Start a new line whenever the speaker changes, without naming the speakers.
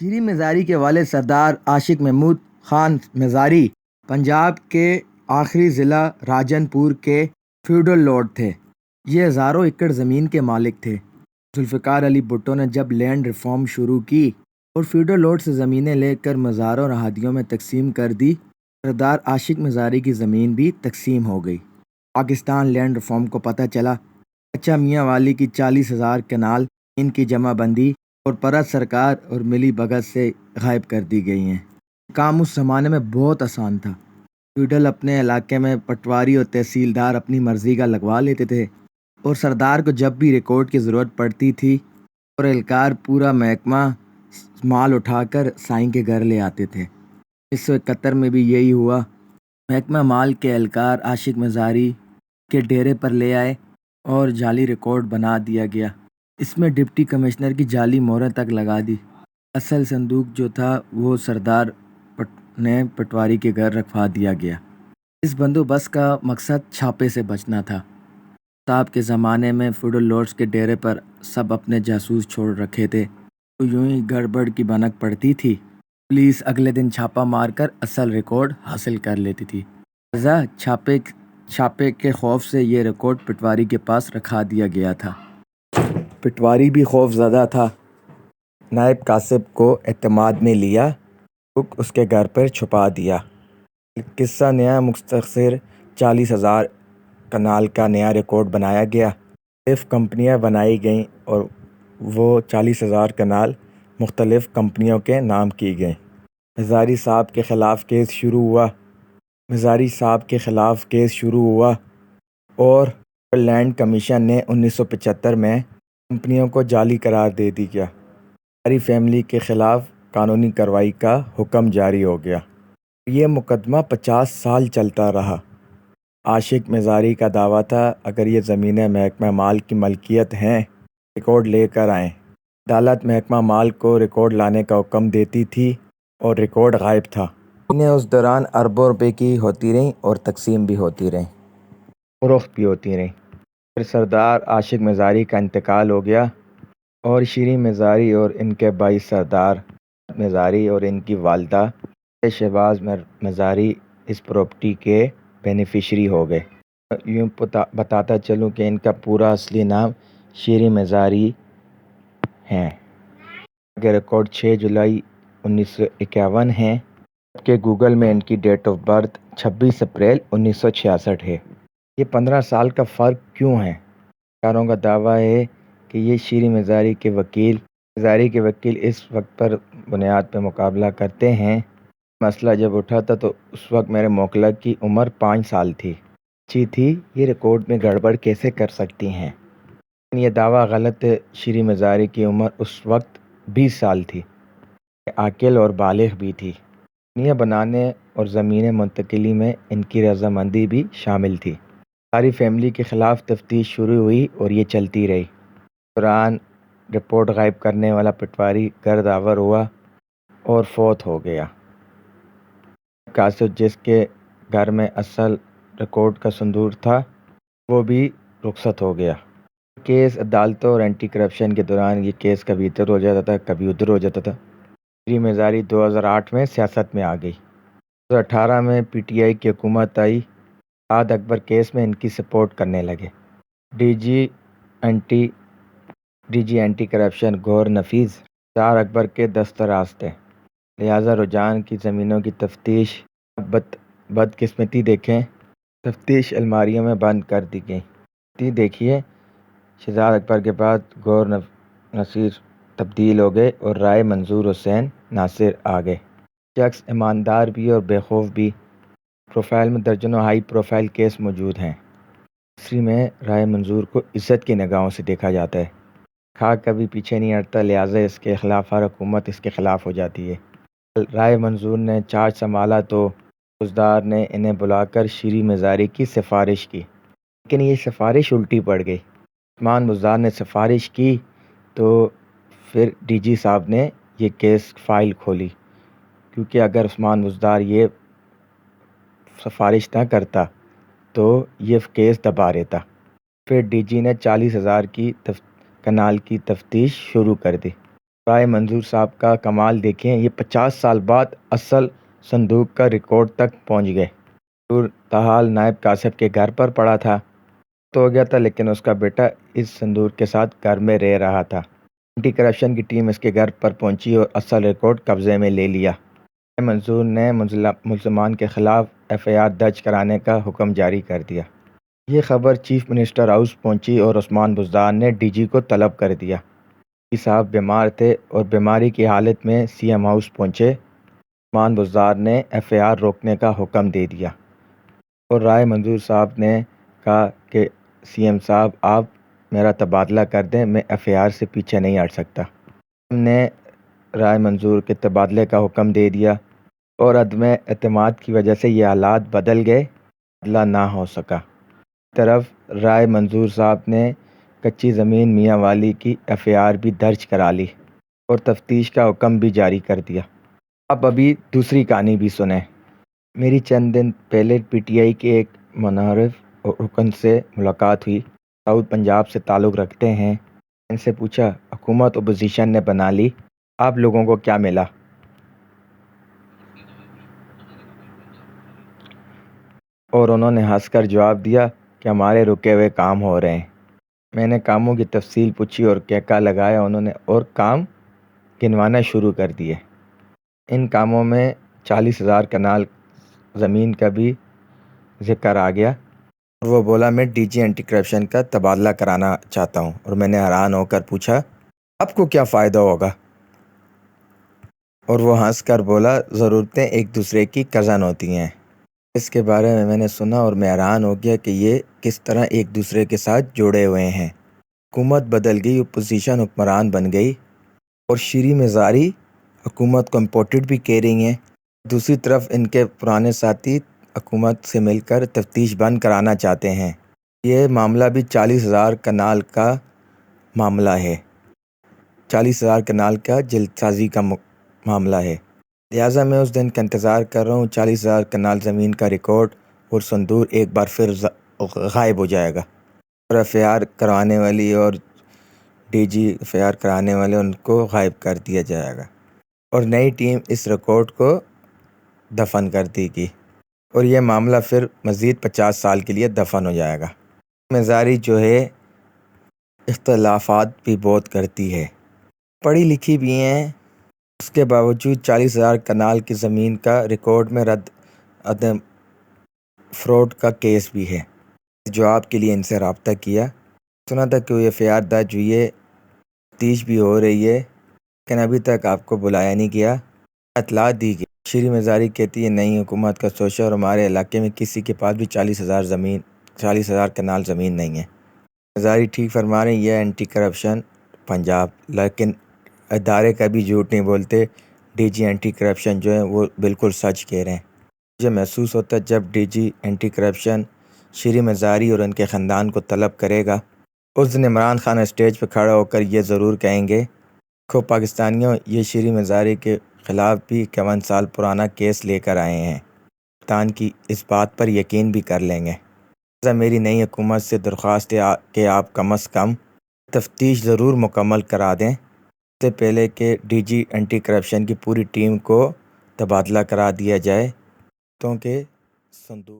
شیریں مزاری کے والد سردار عاشق محمود خان مزاری پنجاب کے آخری ضلع راجن پور کے فیوڈل لارڈ تھے۔ یہ ہزاروں ایکڑ زمین کے مالک تھے۔ ذوالفقار علی بھٹو نے جب لینڈ ریفارم شروع کی اور فیوڈل لارڈ سے زمینیں لے کر مزاروں اور احاطیوں میں تقسیم کر دی، سردار عاشق مزاری کی زمین بھی تقسیم ہو گئی۔ پاکستان لینڈ ریفارم کو پتہ چلا، چچا میاں والی کی 40,000 کنال ان کی جمع بندی اور پرت سرکار اور ملی بھگت سے غائب کر دی گئی ہیں۔ کام اس زمانے میں بہت آسان تھا۔ فیوڈل اپنے علاقے میں پٹواری اور تحصیلدار اپنی مرضی کا لگوا لیتے تھے اور سردار کو جب بھی ریکارڈ کی ضرورت پڑتی تھی اور اہلکار پورا محکمہ مال اٹھا کر سائیں کے گھر لے آتے تھے۔ 1971 میں بھی یہی ہوا۔ محکمہ مال کے اہلکار عاشق مزاری کے ڈیرے پر لے آئے اور جعلی ریکارڈ بنا دیا گیا۔ اس میں ڈپٹی کمشنر کی جعلی مہریں تک لگا دی۔ اصل صندوق جو تھا وہ سردار نے پٹواری کے گھر رکھوا دیا گیا۔ اس بندوبست کا مقصد چھاپے سے بچنا تھا۔ صاحب کے زمانے میں فیوڈل لارڈز کے ڈیرے پر سب اپنے جاسوس چھوڑ رکھے تھے، تو یوں ہی گڑبڑ کی بھنک پڑتی تھی، پولیس اگلے دن چھاپا مار کر اصل ریکارڈ حاصل کر لیتی تھی۔ لہذا چھاپے کے خوف سے یہ ریکارڈ پٹواری کے پاس رکھا دیا گیا تھا۔ پٹواری بھی خوف زدہ تھا۔ نائب کاسب کو اعتماد میں لیا، اس کے گھر پر چھپا دیا۔ قصہ نیا مختصر 40,000 کنال کا نیا ریکارڈ بنایا گیا۔ مختلف کمپنیاں بنائی گئیں اور وہ 40,000 کنال مختلف کمپنیوں کے نام کی گئیں۔ مزاری صاحب کے خلاف کیس شروع ہوا اور لینڈ کمیشن نے 1975 میں کمپنیوں کو جعلی قرار دے دیا۔ مزاری فیملی کے خلاف قانونی کارروائی کا حکم جاری ہو گیا۔ یہ مقدمہ 50 سال چلتا رہا۔ عاشق مزاری کا دعویٰ تھا، اگر یہ زمینیں محکمہ مال کی ملکیت ہیں، ریکارڈ لے کر آئیں۔ عدالت محکمہ مال کو ریکارڈ لانے کا حکم دیتی تھی اور ریکارڈ غائب تھا۔ زمینیں اس دوران اربوں روپے کی ہوتی رہیں اور تقسیم بھی ہوتی رہیں، فروخت بھی ہوتی رہیں۔ پھر سردار عاشق مزاری کا انتقال ہو گیا اور شیریں مزاری اور ان کے بھائی سردار مزاری اور ان کی والدہ شہباز مزاری اس پراپرٹی کے بینیفیشری ہو گئے۔ یوں بتاتا چلوں کہ ان کا پورا اصلی نام شیریں مزاری ہے۔ کے ریکارڈ 6 جولائی 1951 ہیں، جبکہ گوگل میں ان کی ڈیٹ آف برتھ 26 اپریل 1966 ہے۔ یہ 15 سال کا فرق کیوں ہے؟ کاروں کا دعویٰ ہے کہ یہ شیریں مزاری کے وکیل اس وقت پر بنیاد پہ مقابلہ کرتے ہیں۔ مسئلہ جب اٹھا تھا تو اس وقت میرے موکلہ کی عمر 5 سال تھی، بچی تھی، یہ ریکارڈ میں گڑبڑ کیسے کر سکتی ہیں؟ لیکن یہ دعویٰ غلط ہے۔ شیریں مزاری کی عمر اس وقت 20 سال تھی، عاقل اور بالغ بھی تھی۔ کمپنیاں بنانے اور زمینیں منتقلی میں ان کی رضامندی بھی شامل تھی۔ مزاری فیملی کے خلاف تفتیش شروع ہوئی اور یہ چلتی رہی۔ دوران رپورٹ غائب کرنے والا پٹواری گرد آور ہوا اور فوت ہو گیا۔ کاسب جس کے گھر میں اصل ریکارڈ کا صندوق تھا وہ بھی رخصت ہو گیا۔ کیس عدالتوں اور اینٹی کرپشن کے دوران یہ کیس کبھی ادھر ہو جاتا تھا، کبھی ادھر ہو جاتا تھا۔ شیریں مزاری 2008 میں سیاست میں آ گئی۔ 2018 میں پی ٹی آئی کی حکومت آئی۔ سعد اکبر کیس میں ان کی سپورٹ کرنے لگے۔ ڈی جی اینٹی کرپشن گور نفیذ سعد اکبر کے دست راست تھے، لہٰذا رجحان کی زمینوں کی تفتیش بدقسمتی دیکھیں، تفتیش الماریوں میں بند کر دی گئی۔ دیکھیے، شہزاد اکبر کے بعد گور نفیذ تبدیل ہو گئے اور رائے منظور حسین ناصر آ گئے۔ شخص ایماندار بھی اور بے خوف بھی۔ پروفائل میں درجنوں ہائی پروفائل کیس موجود ہیں۔ ہسٹری میں رائے منظور کو عزت کی نگاہوں سے دیکھا جاتا ہے۔ خاک کبھی پیچھے نہیں ہٹتا، لہٰذا اس کے خلاف ہر حکومت اس کے خلاف ہو جاتی ہے۔ رائے منظور نے چارج سنبھالا تو فوجدار نے انہیں بلا کر شیریں مزاری کی سفارش کی، لیکن یہ سفارش الٹی پڑ گئی۔ عثمان بزدار نے سفارش کی تو پھر ڈی جی صاحب نے یہ کیس فائل کھولی، کیونکہ اگر عثمان بزدار یہ سفارش نہ کرتا تو یہ کیس دبا رہتا۔ پھر ڈی جی نے 40,000 کنال کی تفتیش شروع کر دی۔ رائے منظور صاحب کا کمال دیکھیں، یہ 50 سال بعد اصل صندوق کا ریکارڈ تک پہنچ گئے۔ منظور تاحال نائب کاسب کے گھر پر پڑا تھا، تو ہو گیا تھا، لیکن اس کا بیٹا اس صندوق کے ساتھ گھر میں رہ رہا تھا۔ اینٹی کرپشن کی ٹیم اس کے گھر پر پہنچی اور اصل ریکارڈ قبضے میں لے لیا۔ رائے منظور نے ملزمان کے خلاف FIR درج کرانے کا حکم جاری کر دیا۔ یہ خبر چیف منسٹر ہاؤس پہنچی اور عثمان بزدار نے DG کو طلب کر دیا۔ DG صاحب بیمار تھے اور بیماری کی حالت میں CM ہاؤس پہنچے۔ عثمان بزدار نے FIR روکنے کا حکم دے دیا اور رائے منظور صاحب نے کہا کہ CM صاحب آپ میرا تبادلہ کر دیں، میں FIR سے پیچھے نہیں ہٹ سکتا۔ ہم نے رائے منظور کے تبادلے کا حکم دے دیا اور عدم اعتماد کی وجہ سے یہ حالات بدل گئے، تبادلہ نہ ہو سکا۔ ایک طرف رائے منظور صاحب نے کچی زمین میاں والی کی FIR بھی درج کرا لی اور تفتیش کا حکم بھی جاری کر دیا۔ آپ ابھی دوسری کہانی بھی سنیں۔ میری چند دن پہلے PTI کے ایک منحرف رکن سے ملاقات ہوئی، ساؤتھ پنجاب سے تعلق رکھتے ہیں۔ ان سے پوچھا، حکومت اپوزیشن نے بنا لی، آپ لوگوں کو کیا ملا؟ اور انہوں نے ہنس کر جواب دیا کہ ہمارے رکے ہوئے کام ہو رہے ہیں۔ میں نے کاموں کی تفصیل پوچھی اور کہکا لگایا، انہوں نے اور کام گنوانا شروع کر دیے۔ ان کاموں میں 40,000 کنال زمین کا بھی ذکر آ گیا اور وہ بولا میں DG اینٹی کرپشن کا تبادلہ کرانا چاہتا ہوں، اور میں نے حیران ہو کر پوچھا آپ کو کیا فائدہ ہوگا؟ اور وہ ہنس کر بولا ضرورتیں ایک دوسرے کی کزن ہوتی ہیں۔ اس کے بارے میں نے سنا اور میں حیران ہو گیا کہ یہ کس طرح ایک دوسرے کے ساتھ جڑے ہوئے ہیں۔ حکومت بدل گئی، اپوزیشن حکمران بن گئی اور شیریں مزاری حکومت کو امپورٹڈ بھی کہہ رہی ہیں۔ دوسری طرف ان کے پرانے ساتھی حکومت سے مل کر تفتیش بند کرانا چاہتے ہیں۔ یہ معاملہ بھی 40,000 کنال کا معاملہ ہے، 40,000 کنال کا جلد سازی کا معاملہ ہے۔ لہٰذا میں اس دن کا انتظار کر رہا ہوں 40,000 کنال زمین کا ریکارڈ اور صندوق ایک بار پھر غائب ہو جائے گا اور FIR کروانے والی اور DG FIR کرانے والے ان کو غائب کر دیا جائے گا اور نئی ٹیم اس ریکارڈ کو دفن کر دے گی اور یہ معاملہ پھر مزید 50 سال کے لیے دفن ہو جائے گا۔ مزاری جو ہے اختلافات بھی بہت کرتی ہے، پڑھی لکھی بھی ہیں، اس کے باوجود 40,000 کنال کی زمین کا ریکارڈ میں عدم فراڈ کا کیس بھی ہے۔ جواب کے لیے ان سے رابطہ کیا، سنا تھا کہ وہ FIR درج ہوئی ہے، تفتیش بھی ہو رہی ہے، لیکن ابھی تک آپ کو بلایا نہیں گیا، اطلاع دی گئی۔ شیریں مزاری کہتی ہے نہیں، حکومت کا سوچا اور ہمارے علاقے میں کسی کے پاس بھی 40,000 کنال زمین نہیں ہے۔ مزاری ٹھیک فرما رہے ہیں، یہ اینٹی کرپشن پنجاب، لیکن ادارے کا بھی جھوٹ نہیں بولتے۔ DG اینٹی کرپشن جو ہے وہ بالکل سچ کہہ رہے ہیں۔ مجھے محسوس ہوتا ہے جب DG anti corruption Shireen Mazari اور ان کے خاندان کو طلب کرے گا، اس دن عمران خان اسٹیج پہ کھڑا ہو کر یہ ضرور کہیں گے، دیکھو پاکستانیوں، یہ شیریں مزاری کے خلاف بھی 51 سال پرانا کیس لے کر آئے ہیں، پاکستان کی اس بات پر یقین بھی کر لیں گے۔ لہٰذا میری نئی حکومت سے درخواست ہے کہ آپ کم از کم تفتیش ضرور مکمل کرا دیں، اس سے پہلے کہ DG اینٹی کرپشن کی پوری ٹیم کو تبادلہ کرا دیا جائے، کیونکہ صندوق